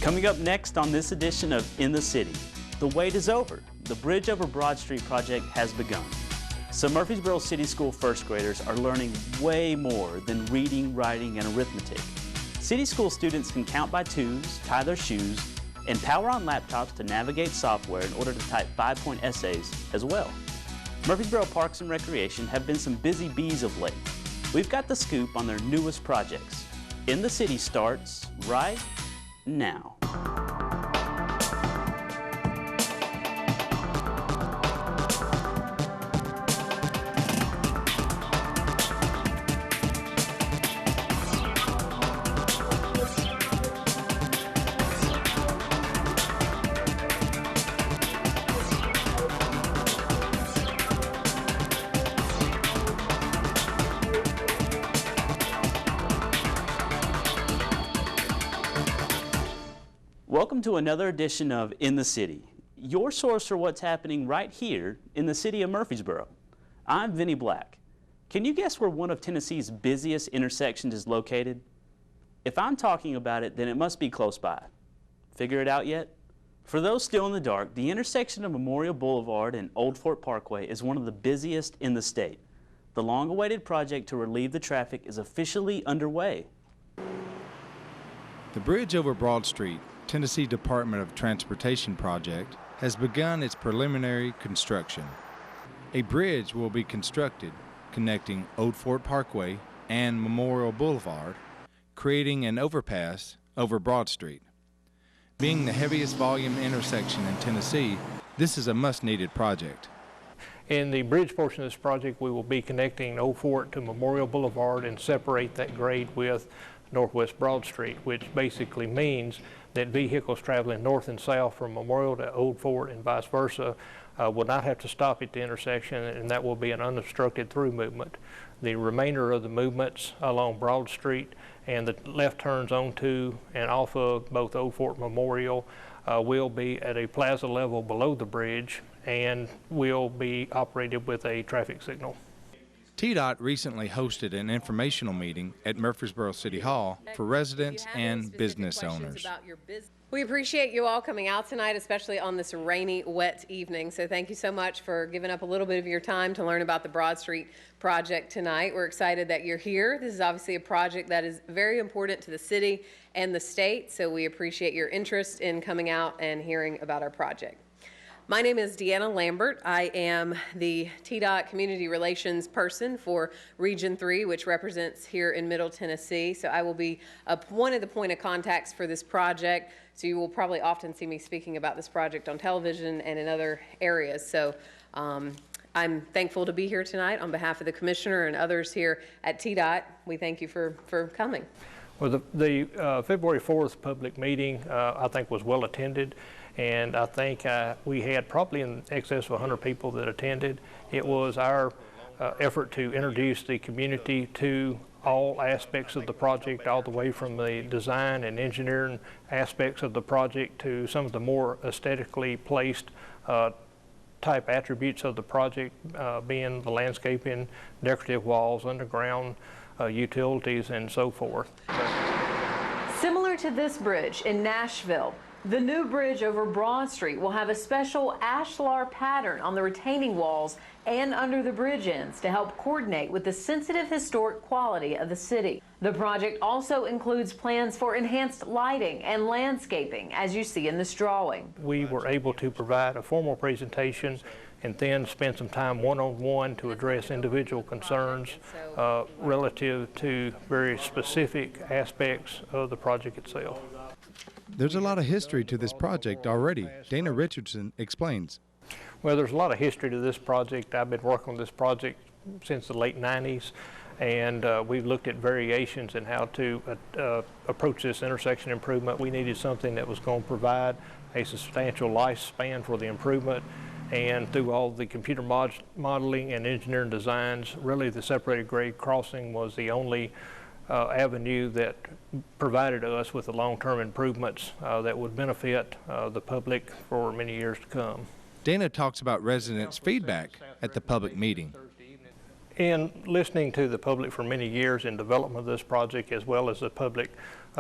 Coming up next on this edition of In the City, the wait is over. The Bridge Over Broad Street project has begun. Some Murfreesboro City School first graders are learning way more than reading, writing, and arithmetic. City School students can count by twos, tie their shoes, and power on laptops to navigate software in order to type 5-point essays as well. Murfreesboro Parks and Recreation have been some busy bees of late. We've got the scoop on their newest projects. In the City starts right now. Welcome to another edition of In the City, your source for what's happening right here in the city of Murfreesboro. I'm Vinny Black. Can you guess where one of Tennessee's busiest intersections is located? If I'm talking about it, then it must be close by. Figure it out yet? For those still in the dark, the intersection of Memorial Boulevard and Old Fort Parkway is one of the busiest in the state. The long-awaited project to relieve the traffic is officially underway. The Bridge Over Broad Street, Tennessee Department of Transportation project has begun its preliminary construction. A bridge will be constructed connecting Old Fort Parkway and Memorial Boulevard, creating an overpass over Broad Street. Being the heaviest volume intersection in Tennessee, this is a much-needed project. In the bridge portion of this project, we will be connecting Old Fort to Memorial Boulevard and separate that grade with Northwest Broad Street, which basically means that vehicles traveling north and south from Memorial to Old Fort and vice versa will not have to stop at the intersection, and that will be an unobstructed through movement. The remainder of the movements along Broad Street and the left turns onto and off of both Old Fort and Memorial will be at a plaza level below the bridge and will be operated with a traffic signal. TDOT recently hosted an informational meeting at Murfreesboro City Hall for residents and business owners. We appreciate you all coming out tonight, especially on this rainy, wet evening. So thank you so much for giving up a little bit of your time to learn about the Broad Street project tonight. We're excited that you're here. This is obviously a project that is very important to the city and the state, so we appreciate your interest in coming out and hearing about our project. My name is Deanna Lambert. I am the TDOT Community Relations person for Region 3, which represents here in Middle Tennessee. So I will be one of the point of contacts for this project. So you will probably often see me speaking about this project on television and in other areas. So I'm thankful to be here tonight on behalf of the Commissioner and others here at TDOT. We thank you for coming. Well, the February 4th public meeting, I think, was well attended. And I think we had probably in excess of 100 people that attended. It was our effort to introduce the community to all aspects of the project, all the way from the design and engineering aspects of the project to some of the more aesthetically placed type attributes of the project, being the landscaping, decorative walls, underground utilities, and so forth. Similar to this bridge in Nashville, the new bridge over Broad Street will have a special ashlar pattern on the retaining walls and under the bridge ends to help coordinate with the sensitive historic quality of the city. The project also includes plans for enhanced lighting and landscaping, as you see in this drawing. We were able to provide a formal presentation and then spend some time one-on-one to address individual concerns relative to very specific aspects of the project itself. There's a lot of history to this project already. Dana Richardson explains. Well, there's a lot of history to this project. I've been working on this project since the late 90s, and we've looked at variations in how to approach this intersection improvement. We needed something that was going to provide a substantial lifespan for the improvement, and through all the computer modeling and engineering designs, really the separated grade crossing was the only avenue that provided us with the long-term improvements that would benefit the public for many years to come. Dana talks about residents' feedback at the public meeting. In listening to the public for many years in development of this project, as well as the public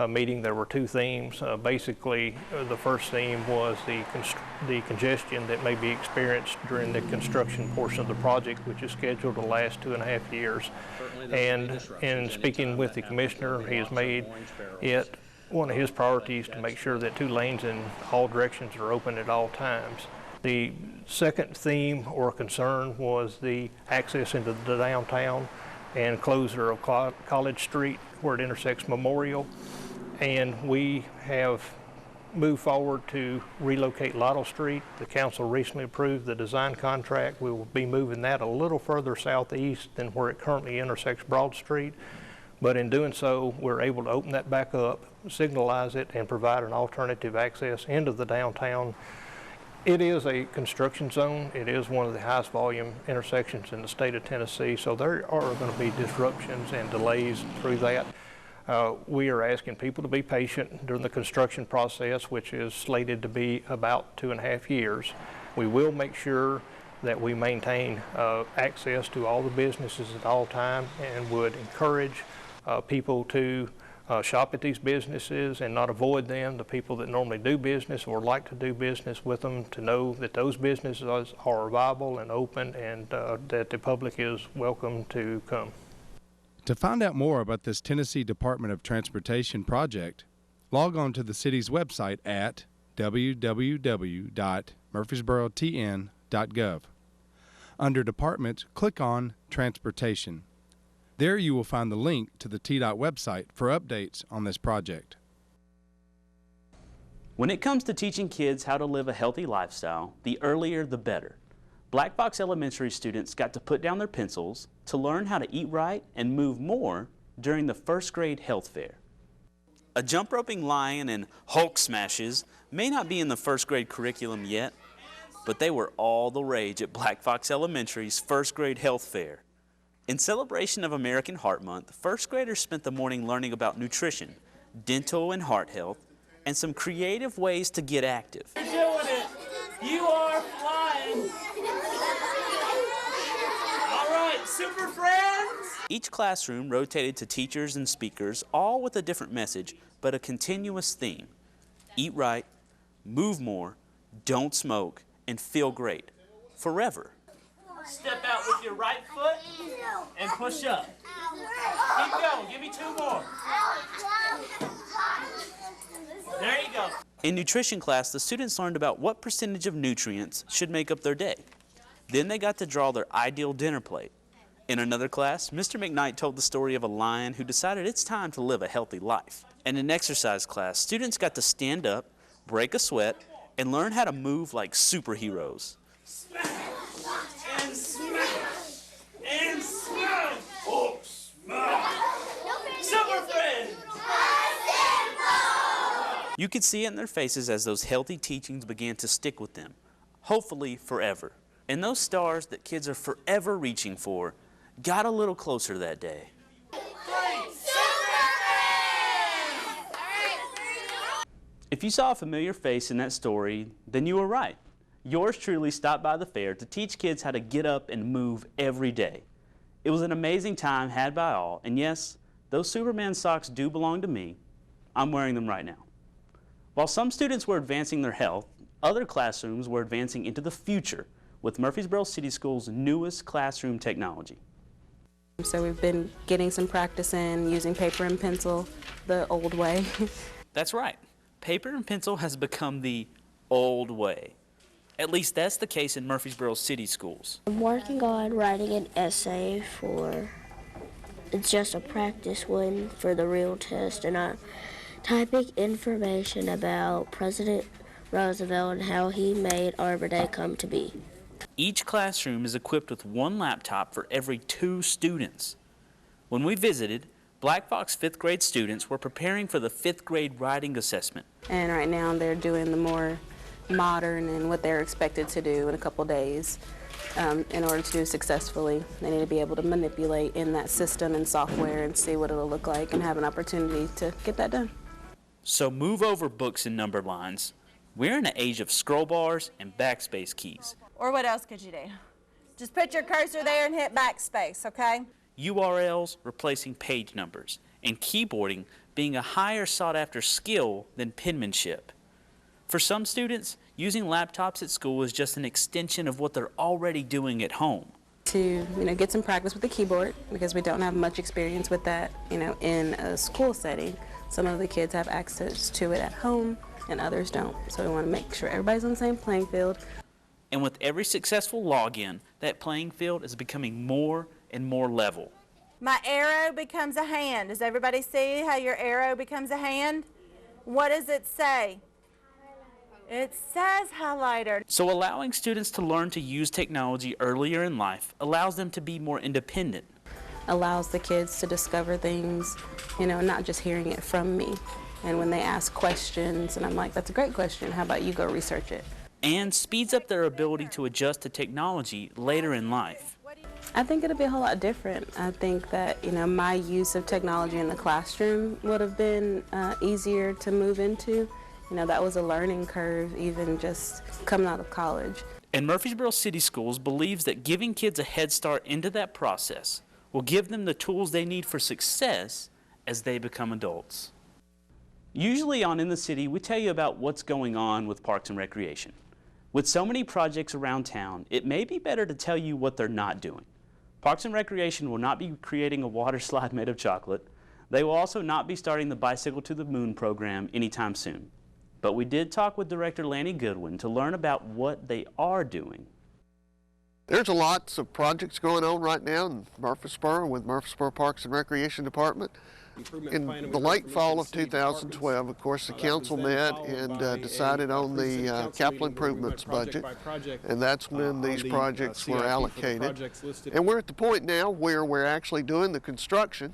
meeting, there were two themes. Basically, the first theme was the congestion that may be experienced during the construction portion of the project, which is scheduled to last 2.5 years. And in speaking with the commissioner, he has made it one of his priorities to make sure that 2 lanes in all directions are open at all times. The second theme or concern was the access into the downtown and closure of College Street where it intersects Memorial. And we have moved forward to relocate Lotto Street. The council recently approved the design contract. We will be moving that a little further southeast than where it currently intersects Broad Street. But in doing so, we're able to open that back up, signalize it, and provide an alternative access into the downtown. It is a construction zone. It is one of the highest volume intersections in the state of Tennessee, so there are going to be disruptions and delays through that. We are asking people to be patient during the construction process, which is slated to be about 2.5 years. We will make sure that we maintain access to all the businesses at all time and would encourage people to shop at these businesses and not avoid them. The people that normally do business or like to do business with them, to know that those businesses are viable and open, and that the public is welcome to come. To find out more about this Tennessee Department of Transportation project, log on to the city's website at www.murfreesborotn.gov. Under Departments, click on Transportation. There you will find the link to the TDOT website for updates on this project. When it comes to teaching kids how to live a healthy lifestyle, the earlier the better. Black Box Elementary students got to put down their pencils to learn how to eat right and move more during the first grade health fair. A jump roping lion and Hulk smashes may not be in the first grade curriculum yet, but they were all the rage at Black Fox Elementary's first grade health fair. In celebration of American Heart Month, first graders spent the morning learning about nutrition, dental and heart health, and some creative ways to get active. You're doing it! You are flying! All right, super friends! Each classroom rotated to teachers and speakers, all with a different message, but a continuous theme. Eat right, move more, don't smoke, and feel great. Forever. Step out with your right foot and push up. Keep going. Give me 2 more. There you go. In nutrition class, the students learned about what percentage of nutrients should make up their day. Then they got to draw their ideal dinner plate. In another class, Mr. McKnight told the story of a lion who decided it's time to live a healthy life. And in exercise class, students got to stand up, break a sweat, and learn how to move like superheroes. Smash and smash and smash. Oh, smash. Super friends. You could see it in their faces as those healthy teachings began to stick with them, hopefully forever. And those stars that kids are forever reaching for got a little closer that day. If you saw a familiar face in that story, then you were right. Yours truly stopped by the fair to teach kids how to get up and move every day. It was an amazing time had by all, and yes, those Superman socks do belong to me. I'm wearing them right now. While some students were advancing their health, other classrooms were advancing into the future with Murfreesboro City Schools' newest classroom technology. So we've been getting some practice in using paper and pencil the old way. That's right. Paper and pencil has become the old way. At least that's the case in Murfreesboro City Schools. I'm working on writing an essay it's just a practice one for the real test, and I'm typing information about President Roosevelt and how he made Arbor Day come to be. Each classroom is equipped with 1 laptop for every 2 students. When we visited, Black Fox 5th grade students were preparing for the 5th grade writing assessment. And right now they're doing the more modern and what they're expected to do in a couple days. In order to do successfully, they need to be able to manipulate in that system and software and see what it'll look like and have an opportunity to get that done. So move over books and number lines. We're in an age of scroll bars and backspace keys. Or what else could you do? Just put your cursor there and hit backspace, okay? URLs replacing page numbers, and keyboarding being a higher sought-after skill than penmanship. For some students, using laptops at school is just an extension of what they're already doing at home. To get some practice with the keyboard, because we don't have much experience with that in a school setting. Some of the kids have access to it at home and others don't, so we want to make sure everybody's on the same playing field. And with every successful login, that playing field is becoming more and more level. My arrow becomes a hand. Does everybody see how your arrow becomes a hand? What does it say? It says highlighter. So allowing students to learn to use technology earlier in life allows them to be more independent. Allows the kids to discover things, not just hearing it from me. And when they ask questions, and I'm like, that's a great question, how about you go research it? And speeds up their ability to adjust to technology later in life. I think it'll be a whole lot different. I think that, my use of technology in the classroom would have been easier to move into. That was a learning curve, even just coming out of college. And Murfreesboro City Schools believes that giving kids a head start into that process will give them the tools they need for success as they become adults. Usually on In the City, we tell you about what's going on with Parks and Recreation. With so many projects around town, it may be better to tell you what they're not doing. Parks and Recreation will not be creating a water slide made of chocolate. They will also not be starting the Bicycle to the Moon program anytime soon. But we did talk with Director Lanny Goodwin to learn about what they are doing. There's lots of projects going on right now in Murfreesboro with Murfreesboro Parks and Recreation Department. In the late fall of 2012, of course, the council met and decided on the capital improvements budget, and that's when these projects were allocated. And we're at the point now where we're actually doing the construction.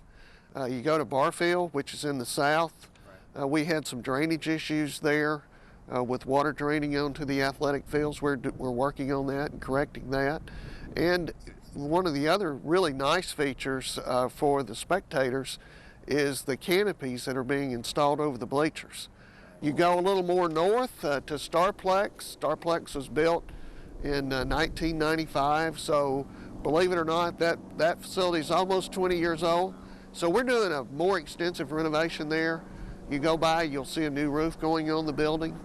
You go to Barfield, which is in the south. We had some drainage issues there with water draining onto the athletic fields. We're working on that and correcting that. And one of the other really nice features for the spectators is the canopies that are being installed over the bleachers. You go a little more north to Starplex. Starplex was built in 1995, so believe it or not, that facility is almost 20 years old. So we're doing a more extensive renovation there. You go by, you'll see a new roof going on the building.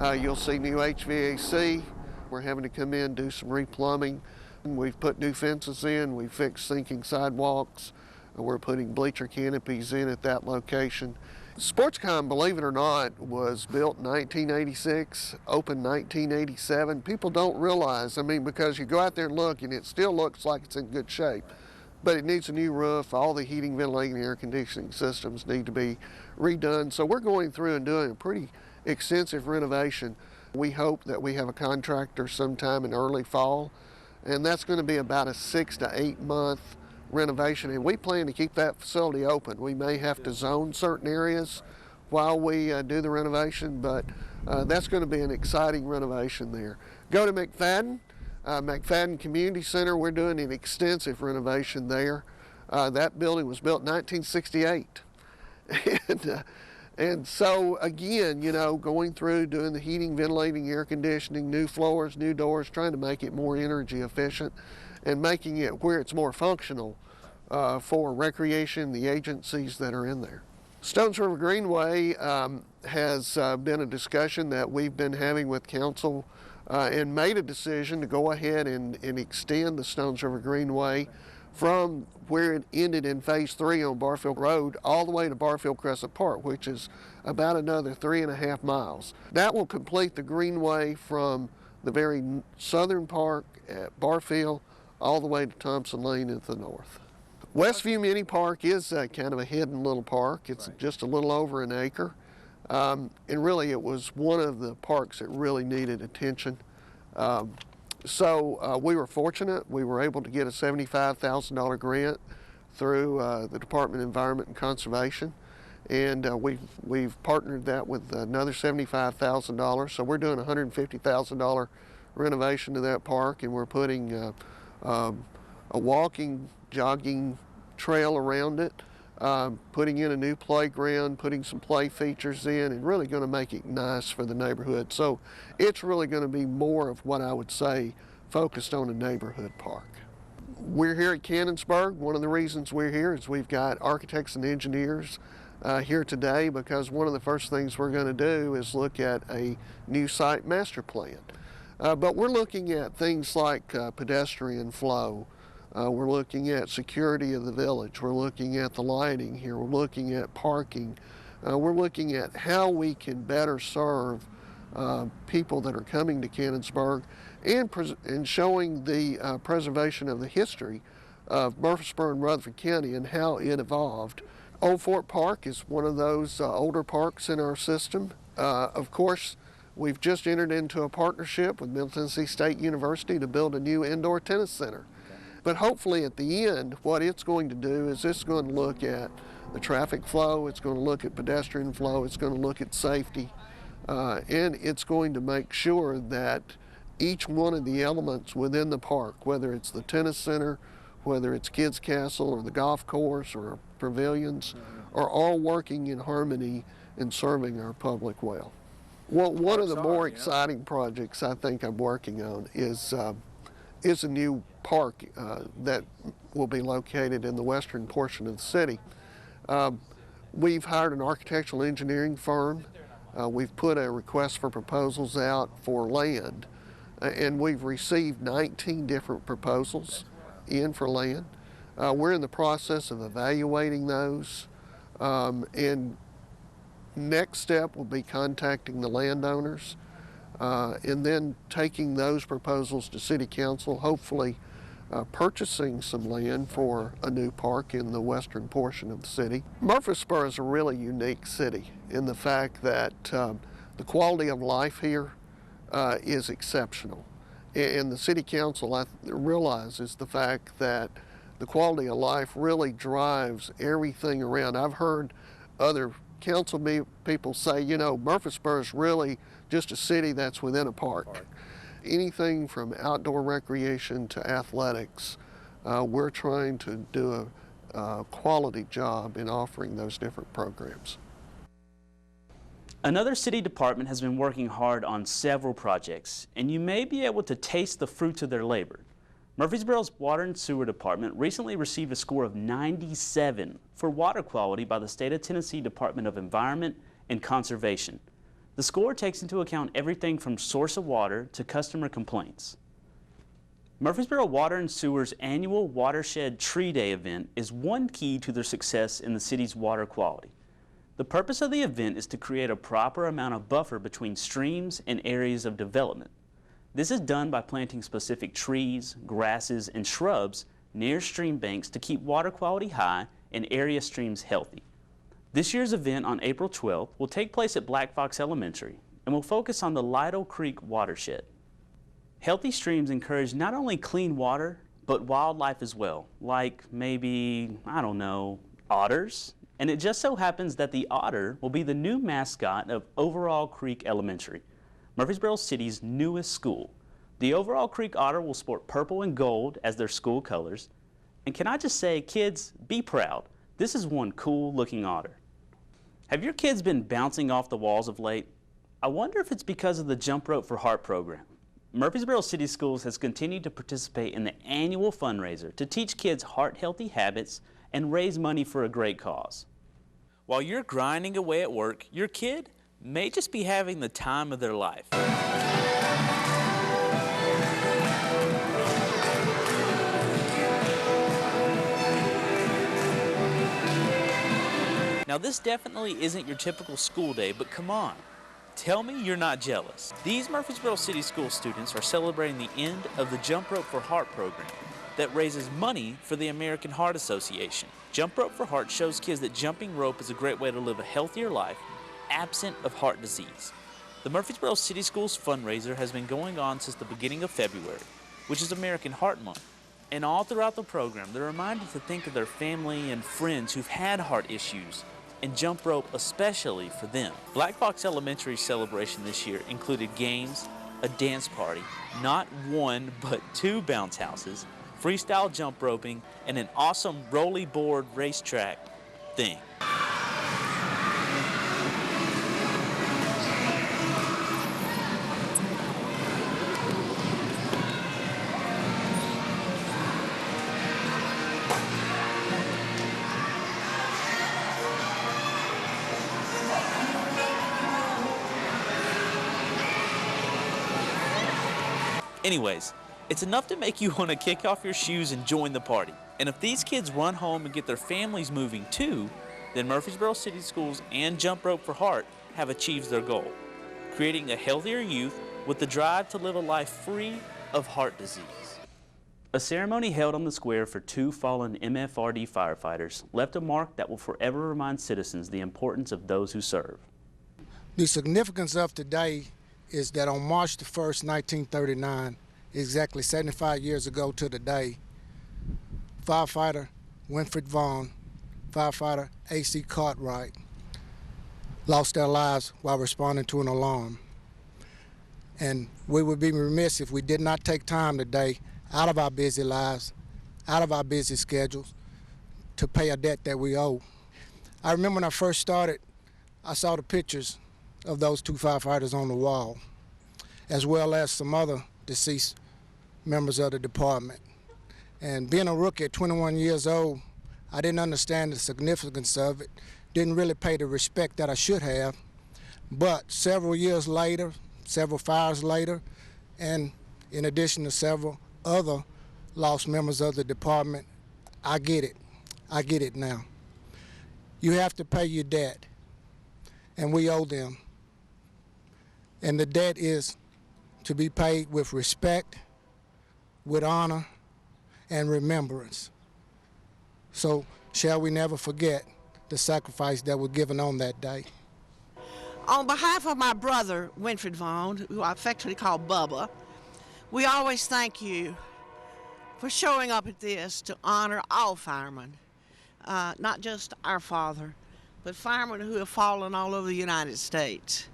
You'll see new HVAC. We're having to come in, do some replumbing. We've put new fences in, we've fixed sinking sidewalks. We're putting bleacher canopies in at that location. SportsCom, believe it or not, was built in 1986, opened 1987. People don't realize, because you go out there and look and it still looks like it's in good shape, but it needs a new roof. All the heating, ventilating, and air conditioning systems need to be redone. So we're going through and doing a pretty extensive renovation. We hope that we have a contractor sometime in early fall, and that's going to be about a 6 to 8 month renovation, and we plan to keep that facility open. We may have to zone certain areas while we do the renovation, but that's going to be an exciting renovation there. Go to McFadden, McFadden Community Center. We're doing an extensive renovation there. That building was built in 1968. And so again, going through doing the heating, ventilating, air conditioning, new floors, new doors, trying to make it more energy efficient and making it where it's more functional for recreation, the agencies that are in there. Stones River Greenway has been a discussion that we've been having with council and made a decision to go ahead and extend the Stones River Greenway from where it ended in Phase 3 on Barfield Road all the way to Barfield Crescent Park, which is about another 3.5 miles. That will complete the Greenway from the very southern park at Barfield all the way to Thompson Lane at the north. Westview Mini Park is kind of a hidden little park. It's just a little over an acre. And really it was one of the parks that really needed attention. So we were fortunate. We were able to get a $75,000 grant through the Department of Environment and Conservation. And we've partnered that with another $75,000. So we're doing a $150,000 renovation to that park, and we're putting a walking, jogging trail around it, putting in a new playground, putting some play features in, and really going to make it nice for the neighborhood. So it's really going to be more of what I would say focused on a neighborhood park. We're here at Cannonsburg. One of the reasons we're here is we've got architects and engineers here today, because one of the first things we're going to do is look at a new site master plan. But we're looking at things like pedestrian flow. We're looking at security of the village. We're looking at the lighting here. We're looking at parking. We're looking at how we can better serve people that are coming to Canonsburg, and showing the preservation of the history of Murfreesboro and Rutherford County and how it evolved. Old Fort Park is one of those older parks in our system. Of course, we've just entered into a partnership with Middle Tennessee State University to build a new indoor tennis center. But hopefully at the end, what it's going to do is it's going to look at the traffic flow, it's going to look at pedestrian flow, it's going to look at safety, and it's going to make sure that each one of the elements within the park, whether it's the tennis center, whether it's Kids Castle or the golf course or pavilions, are all working in harmony and serving our public well. Well, one of the more exciting projects I think I'm working on is a new park that will be located in the western portion of the city. We've hired an architectural engineering firm. We've put a request for proposals out for land, and we've received 19 different proposals in for land. We're in the process of evaluating those, and next step will be contacting the landowners and then taking those proposals to City Council, hopefully purchasing some land for a new park in the western portion of the city. Murfreesboro is a really unique city in the fact that the quality of life here is exceptional. And the City Council realizes the fact that the quality of life really drives everything around. I've heard other council people say, you know, Murfreesboro is really just a city that's within a park. Anything from outdoor recreation to athletics, we're trying to do a quality job in offering those different programs. Another city department has been working hard on several projects, and you may be able to taste the fruits of their labor. Murfreesboro's Water and Sewer Department recently received a score of 97 for water quality by the State of Tennessee Department of Environment and Conservation. The score takes into account everything from source of water to customer complaints. Murfreesboro Water and Sewer's annual Watershed Tree Day event is one key to their success in the city's water quality. The purpose of the event is to create a proper amount of buffer between streams and areas of development. This is done by planting specific trees, grasses, and shrubs near stream banks to keep water quality high and area streams healthy. This year's event on April 12th will take place at Black Fox Elementary and will focus on the Lytle Creek watershed. Healthy streams encourage not only clean water, but wildlife as well, like maybe, I don't know, otters. And it just so happens that the otter will be the new mascot of Overall Creek Elementary, Murfreesboro City's newest school. The Overall Creek Otter will sport purple and gold as their school colors. And can I just say, kids, be proud. This is one cool looking otter. Have your kids been bouncing off the walls of late? I wonder if it's because of the Jump Rope for Heart program. Murfreesboro City Schools has continued to participate in the annual fundraiser to teach kids heart-healthy habits and raise money for a great cause. While you're grinding away at work, your kid may just be having the time of their life. Now this definitely isn't your typical school day, but come on, tell me you're not jealous. These Murfreesboro City School students are celebrating the end of the Jump Rope for Heart program that raises money for the American Heart Association. Jump Rope for Heart shows kids that jumping rope is a great way to live a healthier life, absent of heart disease. The Murfreesboro City Schools fundraiser has been going on since the beginning of February, which is American Heart Month. And all throughout the program, they're reminded to think of their family and friends who've had heart issues, and jump rope especially for them. Black Fox Elementary's celebration this year included games, a dance party, not one but 2 bounce houses, freestyle jump roping, and an awesome rolly board racetrack thing. Anyways, it's enough to make you want to kick off your shoes and join the party. And if these kids run home and get their families moving too, then Murfreesboro City Schools and Jump Rope for Heart have achieved their goal, creating a healthier youth with the drive to live a life free of heart disease. A ceremony held on the square for 2 fallen MFRD firefighters left a mark that will forever remind citizens the importance of those who serve. The significance of today is that on March the 1st, 1939, exactly 75 years ago to the day, firefighter Winfred Vaughn, firefighter A.C. Cartwright lost their lives while responding to an alarm. And we would be remiss if we did not take time today out of our busy lives, out of our busy schedules, to pay a debt that we owe. I remember when I first started, I saw the pictures of those 2 firefighters on the wall, as well as some other deceased members of the department. And being a rookie at 21 years old, I didn't understand the significance of it, didn't really pay the respect that I should have. But several years later, several fires later, and in addition to several other lost members of the department, I get it. I get it now. You have to pay your debt, and we owe them. And the debt is to be paid with respect, with honor, and remembrance. So shall we never forget the sacrifice that was given on that day. On behalf of my brother, Winfred Vaughn, who I affectionately call Bubba, we always thank you for showing up at this to honor all firemen, not just our father, but firemen who have fallen all over the United States.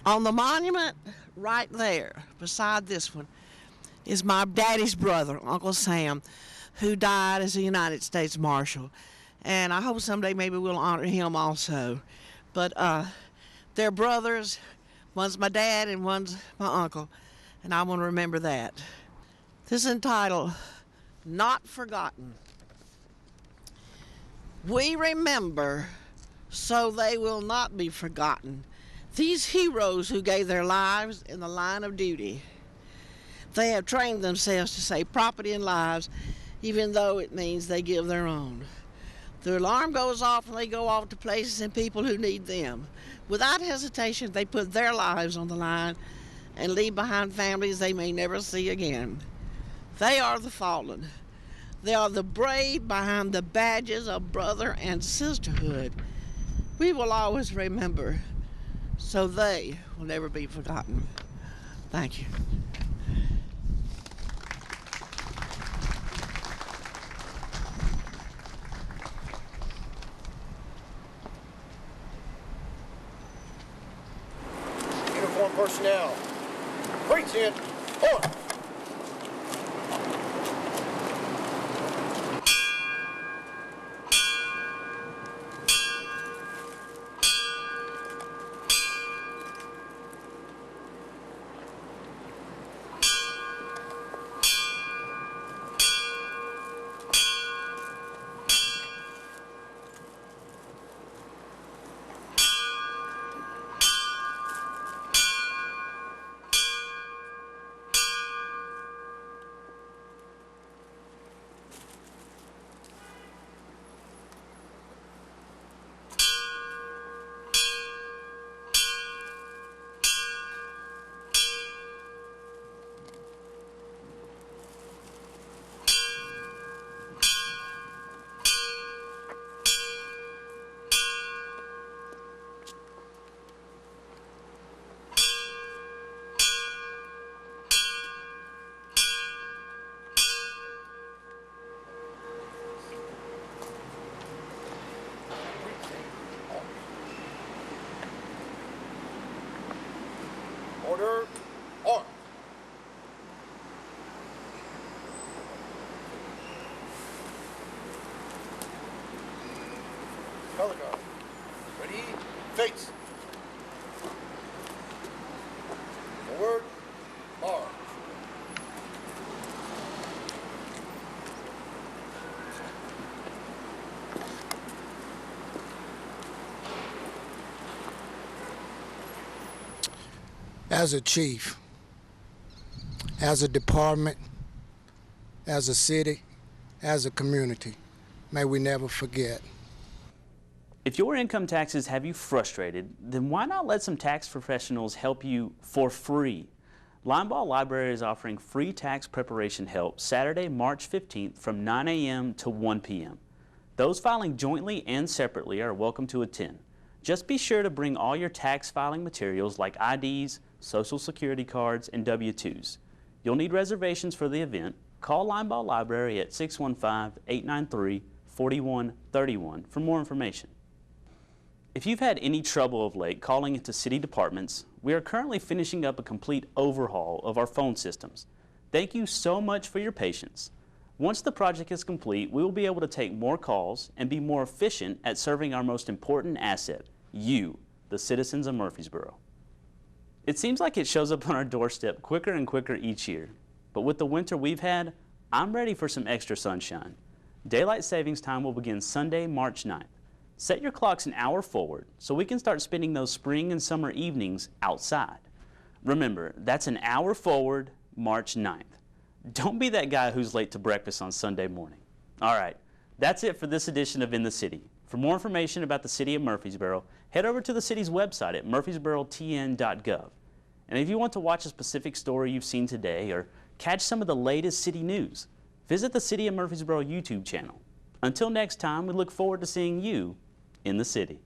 On the monument right there, beside this one, is my daddy's brother, Uncle Sam, who died as a United States Marshal. And I hope someday maybe we'll honor him also. But they're brothers. One's my dad and one's my uncle. And I want to remember that. This is entitled, Not Forgotten. We remember so they will not be forgotten. These heroes who gave their lives in the line of duty. They have trained themselves to save property and lives, even though it means they give their own. The alarm goes off and they go off to places and people who need them. Without hesitation, they put their lives on the line and leave behind families they may never see again. They are the fallen. They are the brave behind the badges of brother and sisterhood. We will always remember, so they will never be forgotten. Thank you. Uniform personnel, pre-10, on. Order, on. Color guard. Ready, face. Forward, march. As a chief, as a department, as a city, as a community. May we never forget. If your income taxes have you frustrated, then why not let some tax professionals help you for free? Linebaugh Library is offering free tax preparation help Saturday, March 15th from 9 a.m. to 1 p.m. Those filing jointly and separately are welcome to attend. Just be sure to bring all your tax filing materials like IDs, Social Security cards, and W-2s. You'll need reservations for the event. Call Linebaugh Library at 615-893-4131 for more information. If you've had any trouble of late calling into city departments, we are currently finishing up a complete overhaul of our phone systems. Thank you so much for your patience. Once the project is complete, we will be able to take more calls and be more efficient at serving our most important asset, you, the citizens of Murfreesboro. It seems like it shows up on our doorstep quicker and quicker each year, but with the winter we've had, I'm ready for some extra sunshine. Daylight savings time will begin Sunday, March 9th. Set your clocks an hour forward so we can start spending those spring and summer evenings outside. Remember, that's an hour forward, March 9th. Don't be that guy who's late to breakfast on Sunday morning. All right, that's it for this edition of In the City. For more information about the City of Murfreesboro, head over to the city's website at murfreesborotn.gov. And if you want to watch a specific story you've seen today or catch some of the latest city news, visit the City of Murfreesboro YouTube channel. Until next time, we look forward to seeing you in the city.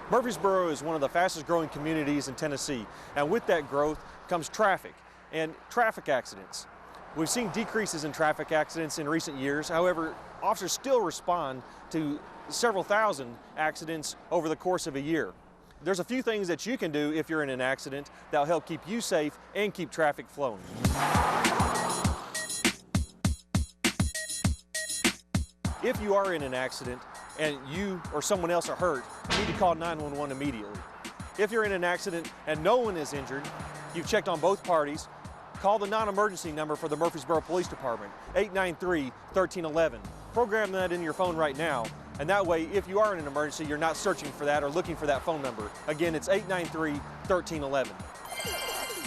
Murfreesboro is one of the fastest growing communities in Tennessee, and with that growth comes traffic and traffic accidents. We've seen decreases in traffic accidents in recent years. However, officers still respond to several thousand accidents over the course of a year. There's a few things that you can do if you're in an accident that'll help keep you safe and keep traffic flowing. If you are in an accident and you or someone else are hurt, you need to call 911 immediately. If you're in an accident and no one is injured, you've checked on both parties, call the non-emergency number for the Murfreesboro Police Department, 893-1311. Program that in your phone right now, and that way, if you are in an emergency, you're not searching for that or looking for that phone number. Again, it's 893-1311.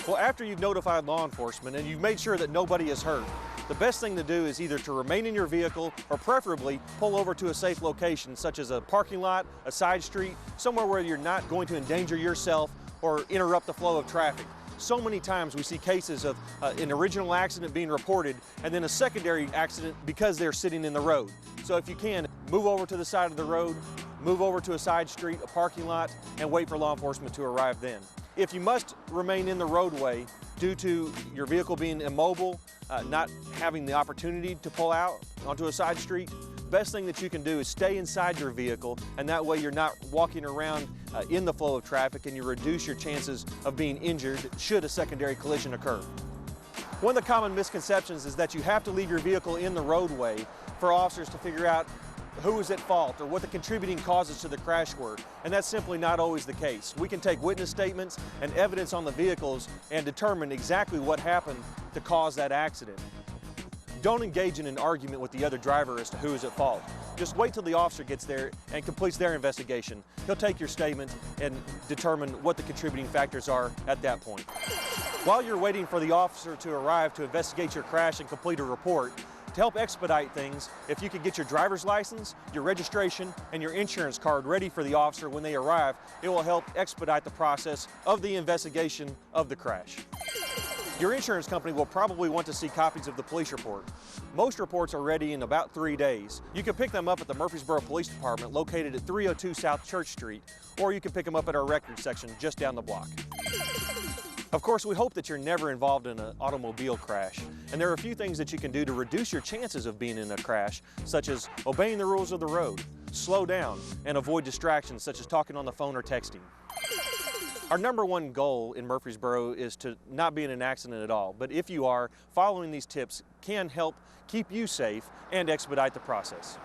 Well, after you've notified law enforcement and you've made sure that nobody is hurt, the best thing to do is either to remain in your vehicle or preferably pull over to a safe location, such as a parking lot, a side street, somewhere where you're not going to endanger yourself or interrupt the flow of traffic. So many times we see cases of an original accident being reported and then a secondary accident because they're sitting in the road. So if you can, move over to the side of the road, move over to a side street, a parking lot, and wait for law enforcement to arrive then. If you must remain in the roadway due to your vehicle being immobile, not having the opportunity to pull out onto a side street, the best thing that you can do is stay inside your vehicle, and that way you're not walking around in the flow of traffic and you reduce your chances of being injured should a secondary collision occur. One of the common misconceptions is that you have to leave your vehicle in the roadway for officers to figure out who is at fault or what the contributing causes to the crash were, and that's simply not always the case. We can take witness statements and evidence on the vehicles and determine exactly what happened to cause that accident. Don't engage in an argument with the other driver as to who is at fault. Just wait till the officer gets there and completes their investigation. He'll take your statement and determine what the contributing factors are at that point. While you're waiting for the officer to arrive to investigate your crash and complete a report, to help expedite things, if you could get your driver's license, your registration, and your insurance card ready for the officer when they arrive, it will help expedite the process of the investigation of the crash. Your insurance company will probably want to see copies of the police report. Most reports are ready in about 3 days. You can pick them up at the Murfreesboro Police Department located at 302 South Church Street, or you can pick them up at our records section just down the block. Of course, we hope that you're never involved in an automobile crash, and there are a few things that you can do to reduce your chances of being in a crash, such as obeying the rules of the road, slow down, and avoid distractions such as talking on the phone or texting. Our #1 goal in Murfreesboro is to not be in an accident at all, but if you are, following these tips can help keep you safe and expedite the process.